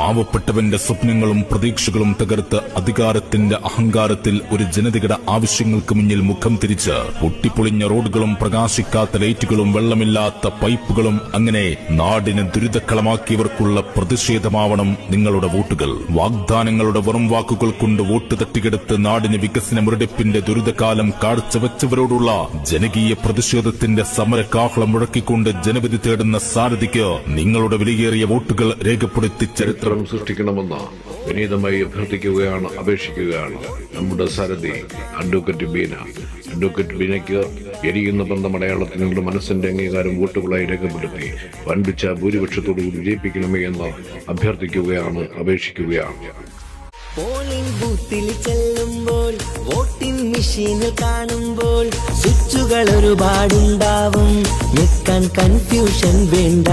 പാവപ്പെട്ടവന്റെ സ്വപ്നങ്ങളും പ്രതീക്ഷകളും തകർത്ത് അധികാരത്തിന്റെ അഹങ്കാരത്തിൽ ഒരു ജനതയുടെ ആവശ്യങ്ങൾക്ക് മുന്നിൽ മുഖം തിരിച്ച് പൊട്ടിപ്പൊളിഞ്ഞ റോഡുകളും പ്രകാശിക്കാത്ത ലൈറ്റുകളും വെള്ളമില്ലാത്ത പൈപ്പുകളും അങ്ങനെ നാടിനെ ദുരിതക്കളമാക്കിയവർക്കുള്ള പ്രതിഷേധമാവണം നിങ്ങളുടെ വോട്ടുകൾ. വാഗ്ദാനങ്ങളുടെ വെറും വാക്കുകൾ കൊണ്ട് വോട്ട് തട്ടിയെടുത്ത് നാടിന് വികസന മുരടിപ്പിന്റെ ദുരിതകാലം കാഴ്ചവെച്ചവരോടുള്ള ജനകീയ പ്രതിഷേധത്തിന്റെ സമരകാഹളം മുഴക്കിക്കൊണ്ട് ജനവിധി തേടുന്ന സാരഥിക്ക് നിങ്ങളുടെ വിലയേറിയ വോട്ടുകൾ രേഖപ്പെടുത്തി ചരിത്രം സൃഷ്ടിക്കണമെന്ന് വിനീതമായി അഭ്യർത്ഥിക്കുകയാണ്, അപേക്ഷിക്കുകയാണ് നമ്മുടെ സാരഥി അഡ്വക്കേറ്റ് ബീന. അഡ്വക്കേറ്റ് ബീനയ്ക്ക് എരിയുന്ന ബന്ധം അടയാളത്തിൽ നിങ്ങളുടെ മനസ്സിന്റെ അംഗീകാരം വോട്ടുകളായി രേഖപ്പെടുത്തി വൻപിച്ച ഭൂരിപക്ഷത്തോടുകൂടി വിജയിപ്പിക്കണമേ എന്ന് അഭ്യർത്ഥിക്കുകയാണ്, അപേക്ഷിക്കുകയാണ്. പോളിംഗ് ബൂത്തിൽ ചെല്ലുമ്പോൾ വോട്ടിംഗ് മെഷീനിൽ കാണുമ്പോൾ സ്വിച്ചുകൾ ഒരുപാടുണ്ടാവും, ഞെക്കാൻ കൺഫ്യൂഷൻ വേണ്ട.